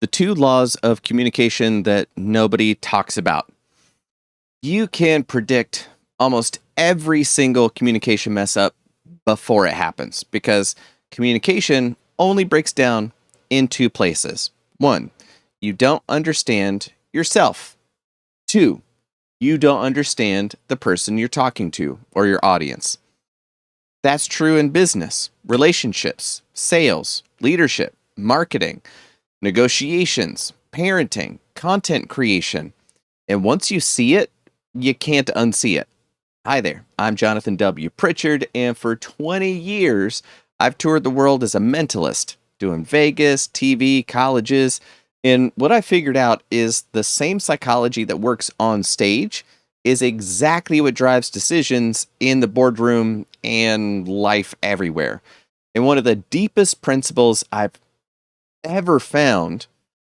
The two laws of communication that nobody talks about. You can predict almost every single communication mess up before it happens because communication only breaks down in two places. One, you don't understand yourself. Two, you don't understand the person you're talking to or your audience. That's true in business, relationships, sales, leadership, marketing, negotiations, parenting, content creation. And once you see it, you can't unsee it. Hi there, I'm Jonathan W. Pritchard, and for 20 years, I've toured the world as a mentalist, doing Vegas, TV, colleges. And what I figured out is the same psychology that works on stage is exactly what drives decisions in the boardroom and life everywhere. And one of the deepest principles I've ever found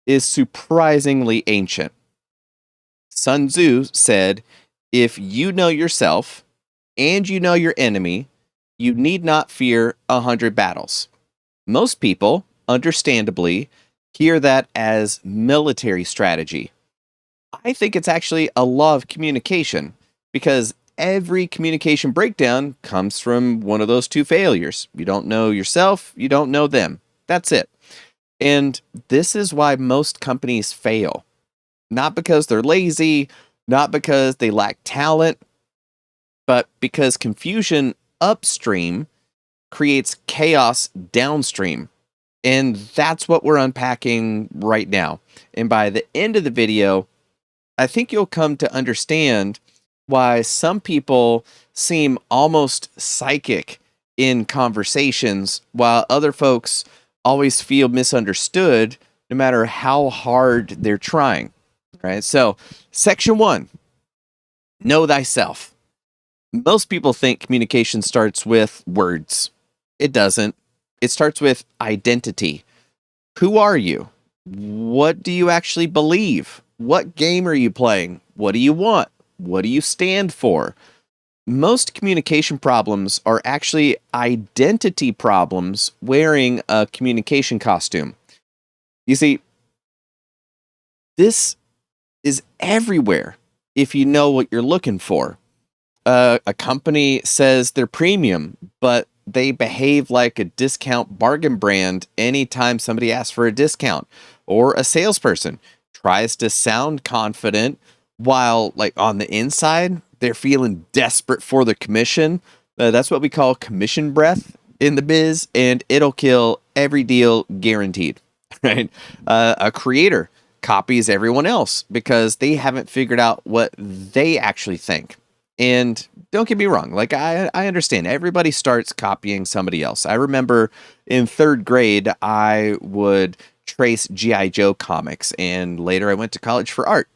is surprisingly ancient. Sun Tzu said, if you know yourself and you know your enemy, you need not fear 100 battles. Most people, understandably, hear that as military strategy. I think it's actually a law of communication because every communication breakdown comes from one of those two failures. You don't know yourself, you don't know them. That's it. And this is why most companies fail. Not because they're lazy, not because they lack talent, but because confusion upstream creates chaos downstream. And that's what we're unpacking right now. And by the end of the video, I think you'll come to understand why some people seem almost psychic in conversations, while other folks always feel misunderstood no matter how hard they're trying. Right? So, section 1, know thyself. Most people think communication starts with words. It doesn't. It starts with identity. Who are you? What do you actually believe? What game are you playing? What do you want? What do you stand for? Most communication problems are actually identity problems wearing a communication costume. You see, this is everywhere if you know what you're looking for. A company says they're premium, but they behave like a discount bargain brand anytime somebody asks for a discount. Or a salesperson tries to sound confident while, like, on the inside, they're feeling desperate for the commission. That's what we call commission breath in the biz, and it'll kill every deal guaranteed, right? A creator copies everyone else because they haven't figured out what they actually think. And don't get me wrong, like I understand everybody starts copying somebody else. I remember in 3rd grade, I would trace G.I. Joe comics, and later I went to college for art.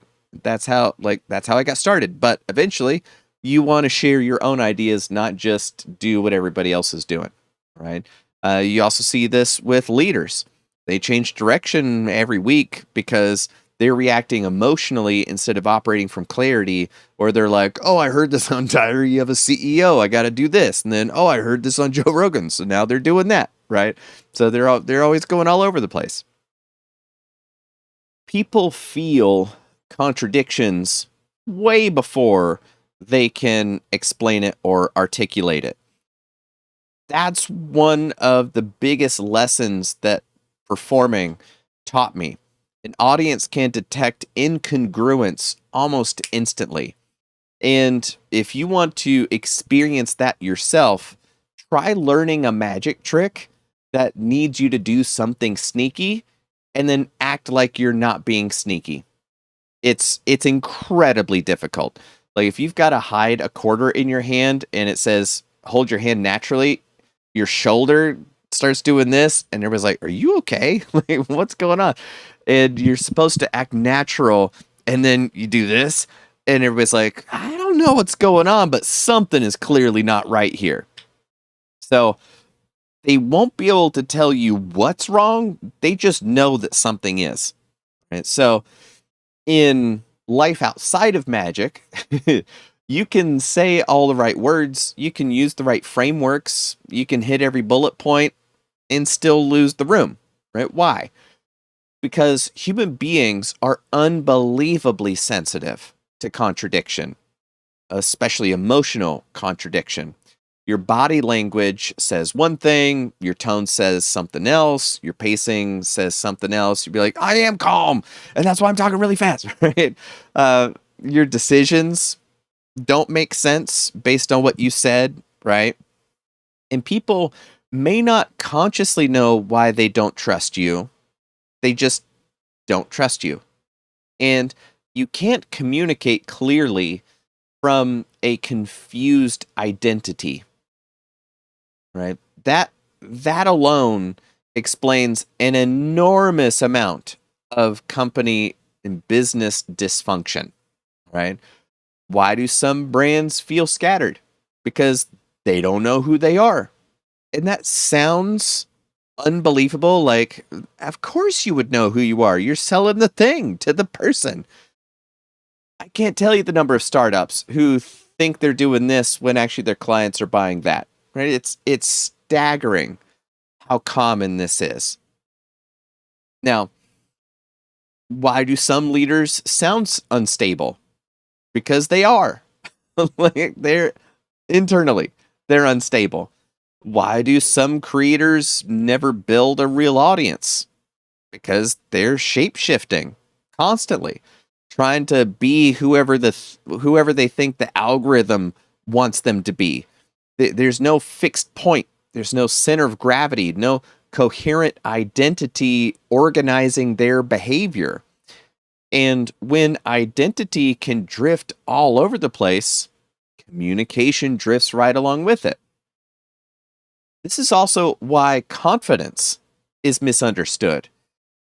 That's how I got started. But eventually you want to share your own ideas, not just do what everybody else is doing, right? You also see this with leaders. They change direction every week because they're reacting emotionally instead of operating from clarity, or they're like, oh, I heard this on Diary of a CEO. I got to do this. And then, oh, I heard this on Joe Rogan. So now they're doing that, right? So they're always going all over the place. People feel contradictions way before they can explain it or articulate it. That's one of the biggest lessons that performing taught me. An audience can detect incongruence almost instantly. And if you want to experience that yourself, try learning a magic trick that needs you to do something sneaky and then act like you're not being sneaky. It's incredibly difficult. Like if you've got to hide a quarter in your hand and it says hold your hand naturally, your shoulder starts doing this and everybody's like, are you okay? Like, what's going on? And you're supposed to act natural, and then you do this and everybody's like, I don't know what's going on, but something is clearly not right here. So they won't be able to tell you what's wrong. They just know that something is. Right? So in life outside of magic, you can say all the right words, you can use the right frameworks, you can hit every bullet point and still lose the room, right? Why? Because human beings are unbelievably sensitive to contradiction, especially emotional contradiction. Your body language says one thing, your tone says something else, your pacing says something else. You'd be like, I am calm, and that's why I'm talking really fast, right? Your decisions don't make sense based on what you said, right? And people may not consciously know why they don't trust you. They just don't trust you. And you can't communicate clearly from a confused identity, right? That alone explains an enormous amount of company and business dysfunction, right? Why do some brands feel scattered? Because they don't know who they are. And that sounds unbelievable. Like, of course you would know who you are. You're selling the thing to the person. I can't tell you the number of startups who think they're doing this when actually their clients are buying that. Right? It's staggering how common this is. Now, why do some leaders sound unstable? Because they are. Like they're internally, they're unstable. Why do some creators never build a real audience? Because they're shape-shifting constantly, trying to be whoever they think the algorithm wants them to be. There's no fixed point. There's no center of gravity, no coherent identity organizing their behavior. And when identity can drift all over the place, communication drifts right along with it. This is also why confidence is misunderstood.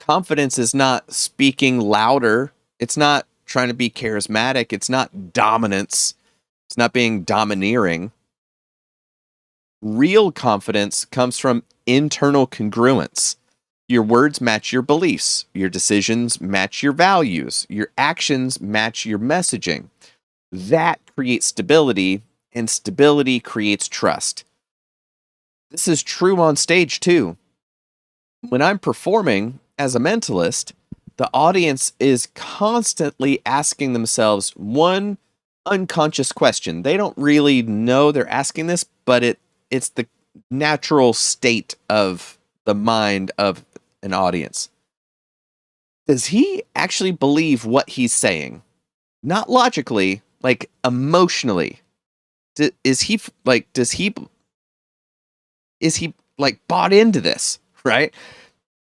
Confidence is not speaking louder. It's not trying to be charismatic. It's not dominance. It's not being domineering. Real confidence comes from internal congruence. Your words match your beliefs. Your decisions match your values. Your actions match your messaging. That creates stability, and stability creates trust. This is true on stage too. When I'm performing as a mentalist, the audience is constantly asking themselves one unconscious question. They don't really know they're asking this, but it's the natural state of the mind of an audience. Does he actually believe what he's saying? Not logically, like emotionally. Is he like bought into this, right?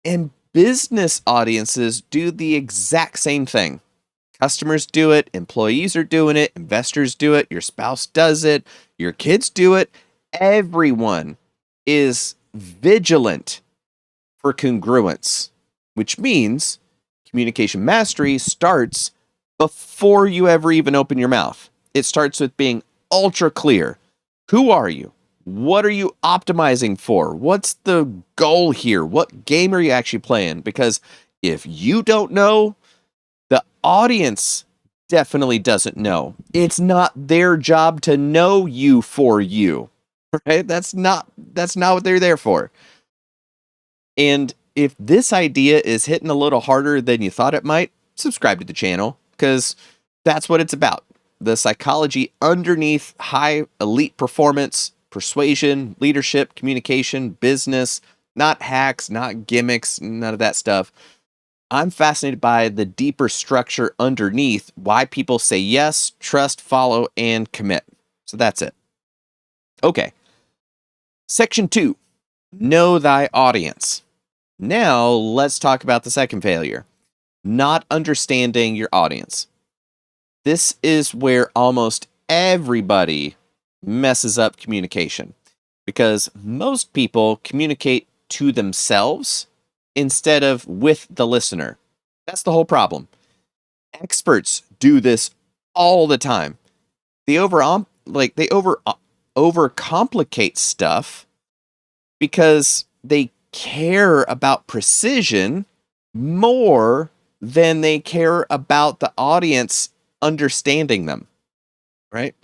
And business audiences do the exact same thing. Customers do it, employees are doing it, investors do it, your spouse does it, your kids do it. Everyone is vigilant for congruence, which means communication mastery starts before you ever even open your mouth. It starts with being ultra clear. Who are you? What are you optimizing for? What's the goal here? What game are you actually playing? Because if you don't know, the audience definitely doesn't know. It's not their job to know you for you, right? That's not what they're there for. And if this idea is hitting a little harder than you thought it might, subscribe to the channel because that's what it's about. The psychology underneath high elite performance, persuasion, leadership, communication, business, not hacks, not gimmicks, none of that stuff. I'm fascinated by the deeper structure underneath why people say yes, trust, follow, and commit. So that's it. Okay. Section 2, know thy audience. Now let's talk about the second failure, not understanding your audience. This is where almost everybody messes up communication because most people communicate to themselves instead of with the listener. That's the whole problem. Experts do this all the time. They overcomplicate stuff because they care about precision more than they care about the audience understanding them, right?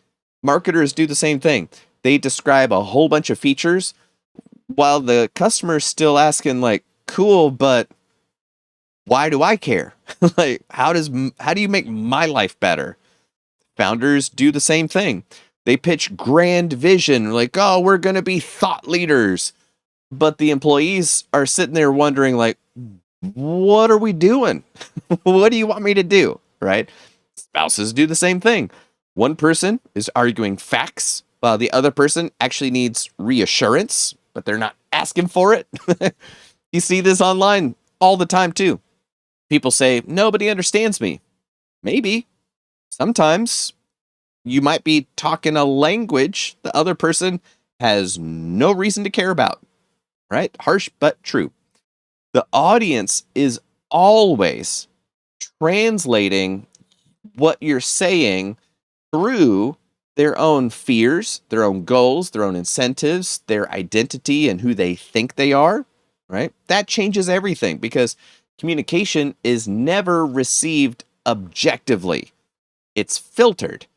Marketers do the same thing. They describe a whole bunch of features while the customer's still asking like, cool, but Why do I care? Like, how do you make my life better? Founders do the same thing. They pitch grand vision, like, oh, we're going to be thought leaders. But the employees are sitting there wondering, like, what are we doing? What do you want me to do? Right? Spouses do the same thing. One person is arguing facts while the other person actually needs reassurance, but they're not asking for it. You see this online all the time too. People say, nobody understands me. Maybe. Sometimes you might be talking a language the other person has no reason to care about, right? Harsh but true. The audience is always translating what you're saying through their own fears, their own goals, their own incentives, their identity, and who they think they are, right? That changes everything because communication is never received objectively, it's filtered.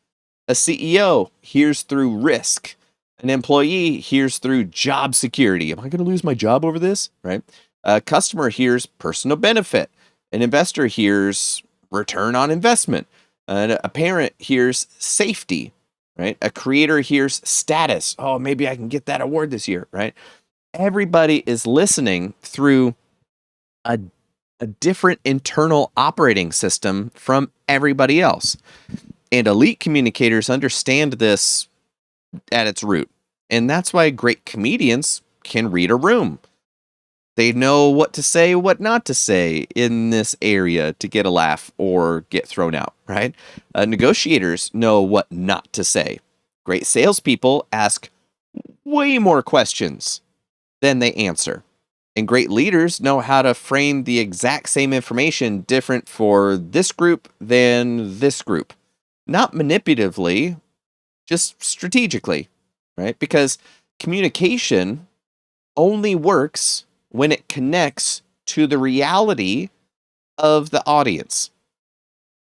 A CEO hears through risk. An employee hears through job security. Am I going to lose my job over this? Right? A customer hears personal benefit. An investor hears return on investment. A parent hears safety. Right? A creator hears status. Oh, maybe I can get that award this year. Right? Everybody is listening through a, a different internal operating system from everybody else. And elite communicators understand this at its root. And that's why great comedians can read a room. They know what to say, what not to say in this area to get a laugh or get thrown out, right? Negotiators know what not to say. Great salespeople ask way more questions than they answer. And great leaders know how to frame the exact same information different for this group than this group. Not manipulatively, just strategically, right? Because communication only works when it connects to the reality of the audience.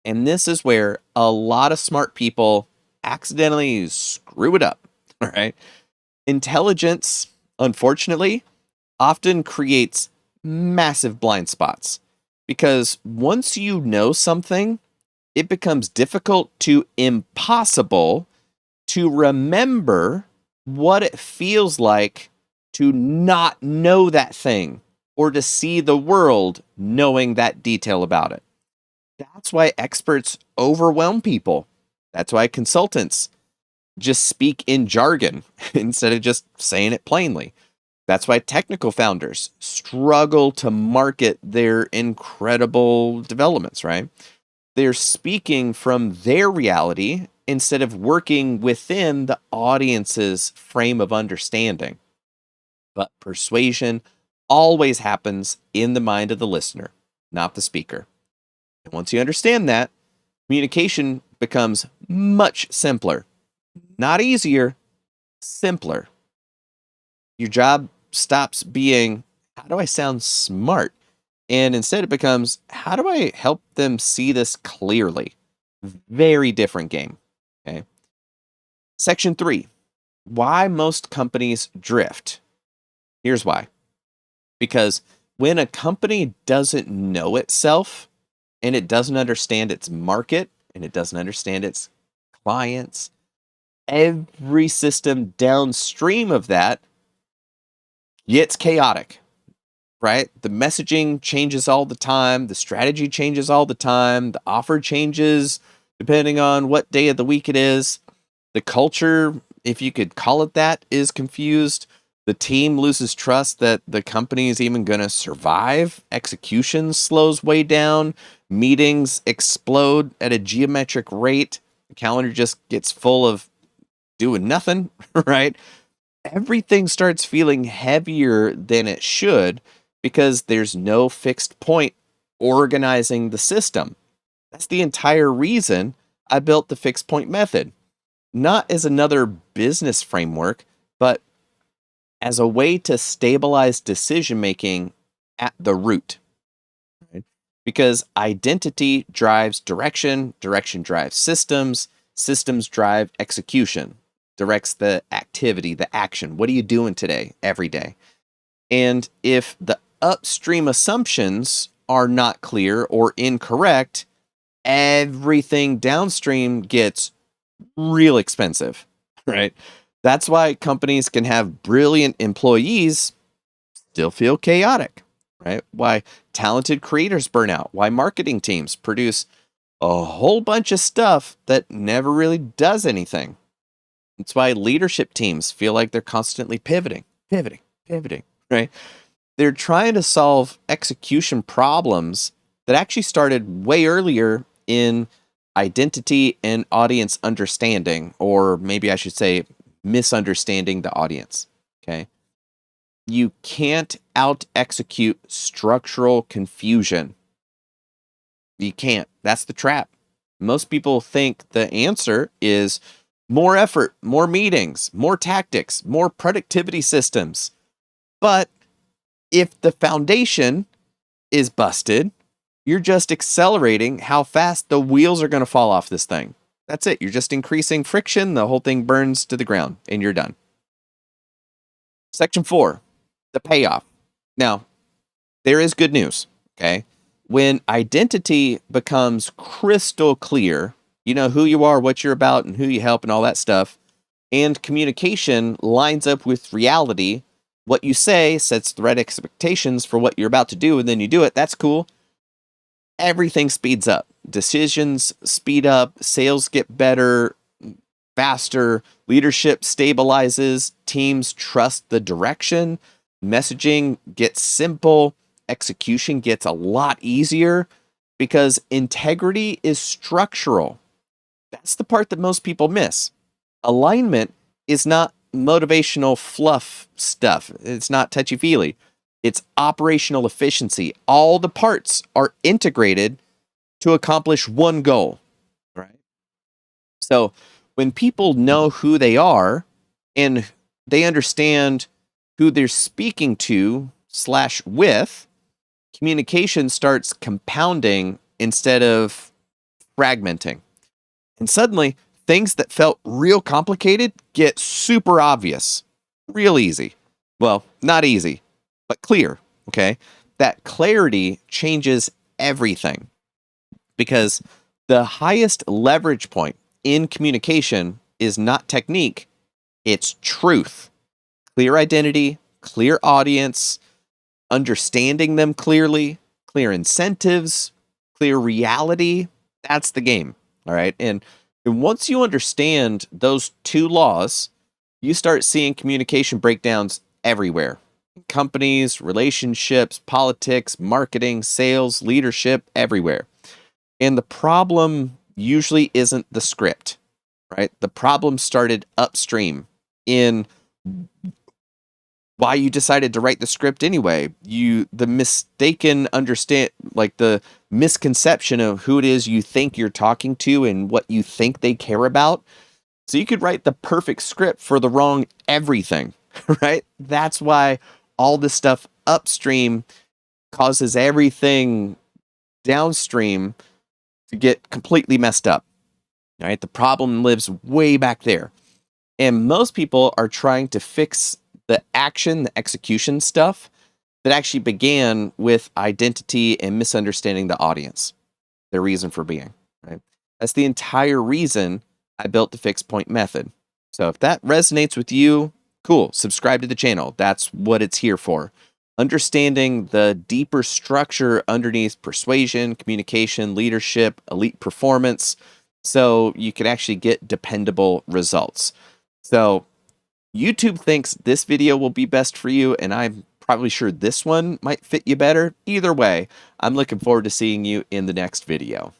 And this is where a lot of smart people accidentally screw it up, all right? Intelligence, unfortunately, often creates massive blind spots because once you know something, it becomes difficult to impossible to remember what it feels like to not know that thing or to see the world knowing that detail about it. That's why experts overwhelm people. That's why consultants just speak in jargon instead of just saying it plainly. That's why technical founders struggle to market their incredible developments, right? They're speaking from their reality instead of working within the audience's frame of understanding. But persuasion always happens in the mind of the listener, not the speaker. And once you understand that, communication becomes much simpler. Not easier, simpler. Your job stops being, how do I sound smart? And instead it becomes, how do I help them see this clearly? Very different game. Okay. Section 3. Why most companies drift. Here's why. Because when a company doesn't know itself and it doesn't understand its market and it doesn't understand its clients, every system downstream of that gets chaotic, right? The messaging changes all the time. The strategy changes all the time. The offer changes depending on what day of the week it is. The culture, if you could call it that, is confused. The team loses trust that the company is even going to survive. Execution slows way down. Meetings explode at a geometric rate. The calendar just gets full of doing nothing, right? Everything starts feeling heavier than it should because there's no fixed point organizing the system. That's the entire reason I built the fixed point method. Not as another business framework, but as a way to stabilize decision making at the root. Right? Because identity drives direction, direction drives systems, systems drive execution, directs the activity, the action. What are you doing today, every day? And if the upstream assumptions are not clear or incorrect, everything downstream gets real expensive, right? That's why companies can have brilliant employees still feel chaotic, right? Why talented creators burn out, why marketing teams produce a whole bunch of stuff that never really does anything. It's why leadership teams feel like they're constantly pivoting, right? They're trying to solve execution problems that actually started way earlier in identity and audience understanding, or maybe I should say misunderstanding the audience. Okay. You can't out execute structural confusion. You can't. That's the trap. Most people think the answer is more effort, more meetings, more tactics, more productivity systems. But if the foundation is busted, you're just accelerating how fast the wheels are going to fall off this thing. That's it. You're just increasing friction. The whole thing burns to the ground and you're done. Section 4, the payoff. Now, there is good news. Okay. When identity becomes crystal clear, you know who you are, what you're about, and who you help, and all that stuff, and communication lines up with reality, what you say sets the right expectations for what you're about to do, and then you do it. That's cool. Everything speeds up. Decisions speed up. Sales get better, faster. Leadership stabilizes. Teams trust the direction. Messaging gets simple. Execution gets a lot easier because integrity is structural. That's the part that most people miss. Alignment is not motivational fluff stuff. It's not touchy-feely. It's operational efficiency. All the parts are integrated to accomplish one goal, right? So when people know who they are and they understand who they're speaking to / with, communication starts compounding instead of fragmenting. And suddenly, things that felt real complicated get super obvious, real easy. Well, not easy, but clear, okay? That clarity changes everything because the highest leverage point in communication is not technique, it's truth. Clear identity, clear audience, understanding them clearly, clear incentives, clear reality. That's the game. All right. And once you understand those two laws, you start seeing communication breakdowns everywhere. Companies, relationships, politics, marketing, sales, leadership, everywhere. And the problem usually isn't the script, right? The problem started upstream in why you decided to write the script anyway. The mistaken understand, like the misconception of who it is you think you're talking to and what you think they care about. So you could write the perfect script for the wrong everything, right? That's why all this stuff upstream causes everything downstream to get completely messed up. All right? The problem lives way back there. And most people are trying to fix the action, the execution stuff that actually began with identity and misunderstanding the audience, their reason for being, right? That's the entire reason I built the fixed point method. So if that resonates with you, cool, subscribe to the channel. That's what it's here for. Understanding the deeper structure underneath persuasion, communication, leadership, elite performance, so you can actually get dependable results. So YouTube thinks this video will be best for you, and I'm probably sure this one might fit you better. Either way, I'm looking forward to seeing you in the next video.